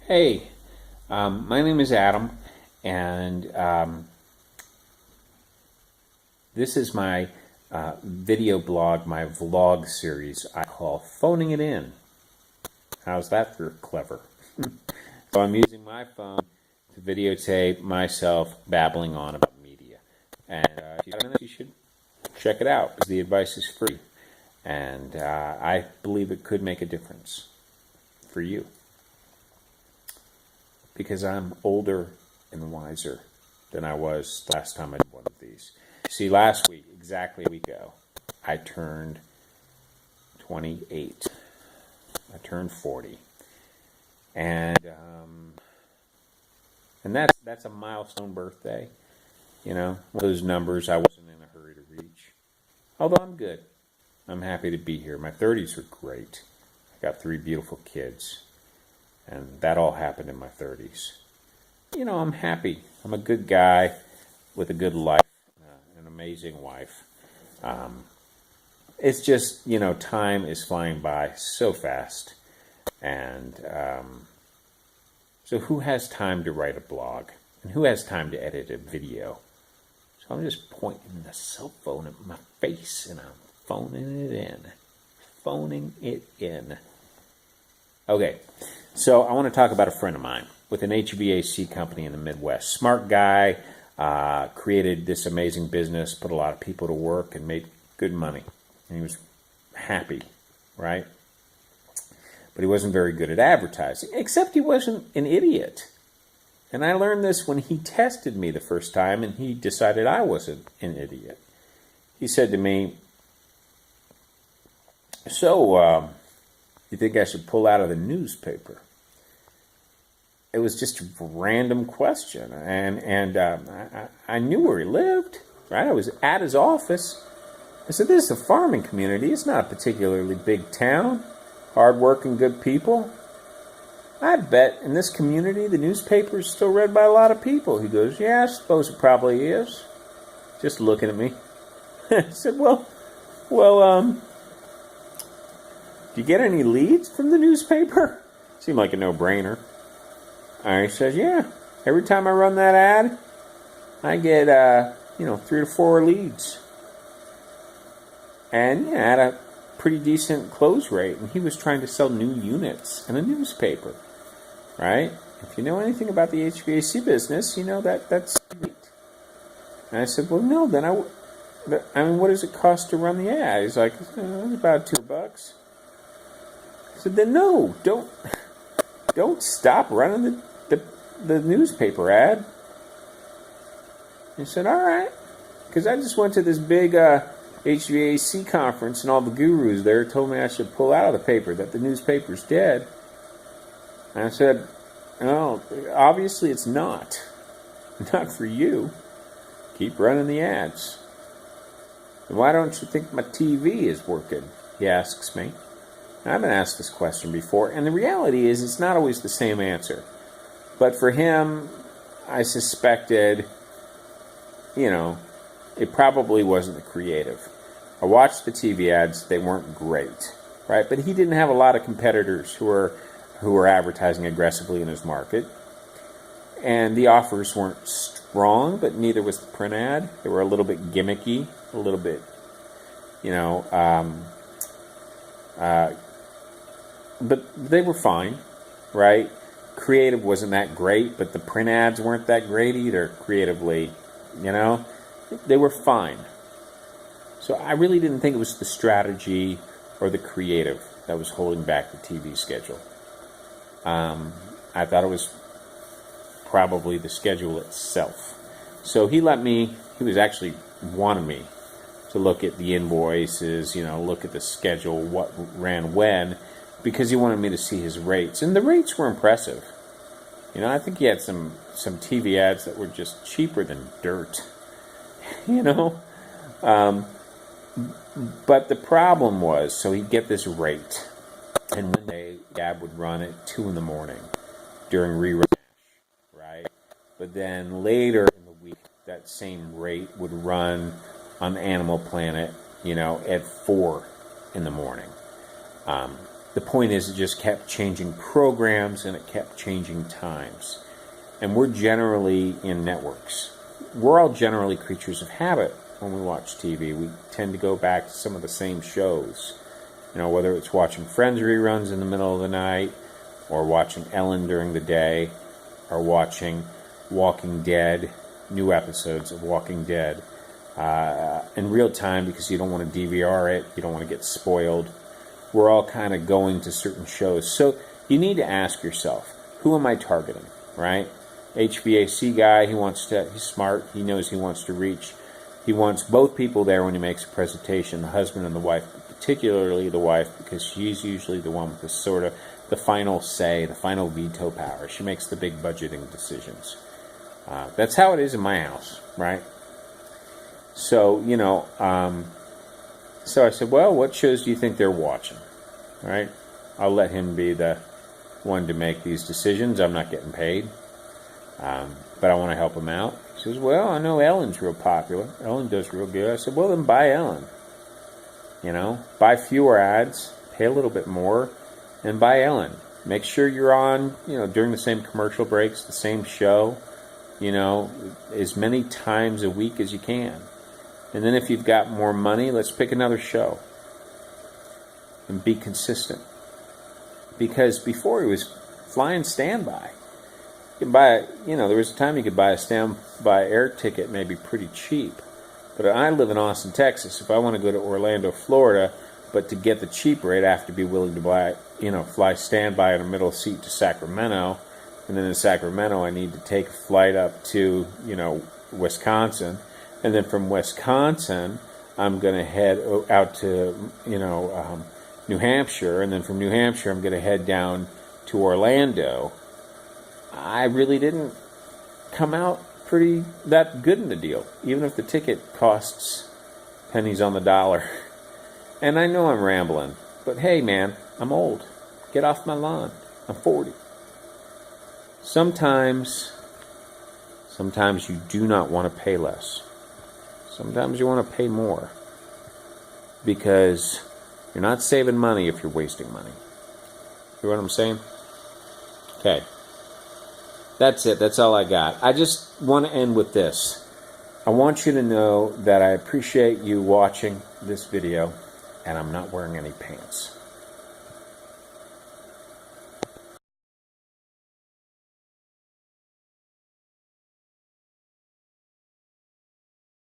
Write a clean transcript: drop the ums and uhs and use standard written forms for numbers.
Hey, my name is Adam, and this is my video blog, my vlog series I call Phoning It In. How's that for clever? So I'm using my phone to videotape myself babbling on about media. And if you haven't, you should check it out, because the advice is free. And I believe it could make a difference for you, because I'm older and wiser than I was last time I did one of these. See, last week, exactly a week ago, I turned 28. I turned 40. And that's a milestone birthday. You know, one of those numbers I wasn't in a hurry to reach. Although I'm good. I'm happy to be here. My 30s were great. I got 3 beautiful kids. And that all happened in my 30s. You know, I'm happy. I'm a good guy with a good life, an amazing wife. It's just, you know, time is flying by so fast. And so who has time to write a blog? And who has time to edit a video? So I'm just pointing the cell phone at my face and I'm phoning it in. Phoning it in. Okay. So I want to talk about a friend of mine with an HVAC company in the Midwest. Smart guy, created this amazing business, put a lot of people to work, and made good money. And he was happy, right? But he wasn't very good at advertising, except he wasn't an idiot. And I learned this when he tested me the first time, and he decided I wasn't an idiot. He said to me, "So, you think I should pull out of the newspaper?" It was just a random question, and I knew where he lived, right? I was at his office. I said, "This is a farming community. It's not a particularly big town. Hard-working, good people. I bet in this community the newspaper is still read by a lot of people." He goes, "Yeah, I suppose it probably is." Just looking at me. I said, well, do you get any leads from the newspaper?" Seemed like a no-brainer. He says, "Yeah, every time I run that ad, I get, 3 to 4 leads." And, yeah, I had a pretty decent close rate. And he was trying to sell new units in a newspaper, right? If you know anything about the HVAC business, you know that's great. And I said, "Well, no, then what does it cost to run the ad?" He's like, "It's about $2." I said, "Then no, don't stop running the newspaper ad." He said, "All right," because I just went to this big HVAC conference, and all the gurus there told me I should pull out of the paper, that the newspaper's dead. And I said, "Oh, obviously it's not. Not for you. Keep running the ads." "And why don't you think my TV is working?" he asks me. I've been asked this question before, and the reality is it's not always the same answer. But for him, I suspected, it probably wasn't the creative. I watched the TV ads; they weren't great, right? But he didn't have a lot of competitors who were advertising aggressively in his market, and the offers weren't strong, but neither was the print ad. They were a little bit gimmicky, a little bit, but they were fine, right? Creative wasn't that great, but the print ads weren't that great either creatively, They were fine. So I really didn't think it was the strategy or the creative that was holding back the TV schedule. I thought it was probably the schedule itself. So he was actually wanting me to look at the invoices, look at the schedule, what ran when, because he wanted me to see his rates. And the rates were impressive. I think he had some TV ads that were just cheaper than dirt. But the problem was, so he'd get this rate, and one day the ad would run at 2 in the morning during rerun, right? But then later in the week, that same rate would run on Animal Planet, at 4 in the morning. The point is, it just kept changing programs and it kept changing times. And we're generally in networks. We're all generally creatures of habit when we watch TV. We tend to go back to some of the same shows. You know, whether it's watching Friends reruns in the middle of the night, or watching Ellen during the day, or watching Walking Dead, new episodes of Walking Dead, in real time because you don't want to DVR it, you don't want to get spoiled. We're all kind of going to certain shows. So you need to ask yourself, who am I targeting, right? HVAC guy, he's smart, he knows he wants to reach. He wants both people there when he makes a presentation, the husband and the wife, but particularly the wife, because she's usually the one with the sort of the final say, the final veto power. She makes the big budgeting decisions. That's how it is in my house, right? So, so I said, well, what shows do you think they're watching? All right? I'll let him be the one to make these decisions. I'm not getting paid. But I want to help him out. He says, well, I know Ellen's real popular. Ellen does real good. I said, well, then buy Ellen. Buy fewer ads, pay a little bit more, and buy Ellen. Make sure you're on, during the same commercial breaks, the same show, as many times a week as you can. And then if you've got more money, let's pick another show. And be consistent. Because before he was flying standby. You can buy, there was a time you could buy a standby air ticket maybe pretty cheap. But I live in Austin, Texas. If I want to go to Orlando, Florida, but to get the cheap rate, I have to be willing to buy, fly standby in a middle seat to Sacramento. And then in Sacramento, I need to take a flight up to, Wisconsin. And then from Wisconsin, I'm going to head out to, New Hampshire. And then from New Hampshire, I'm going to head down to Orlando. I really didn't come out that good in the deal, even if the ticket costs pennies on the dollar. And I know I'm rambling, but hey, man, I'm old. Get off my lawn. I'm 40. Sometimes you do not want to pay less. Sometimes you want to pay more because you're not saving money if you're wasting money. You know what I'm saying? Okay. That's it. That's all I got. I just want to end with this. I want you to know that I appreciate you watching this video, and I'm not wearing any pants.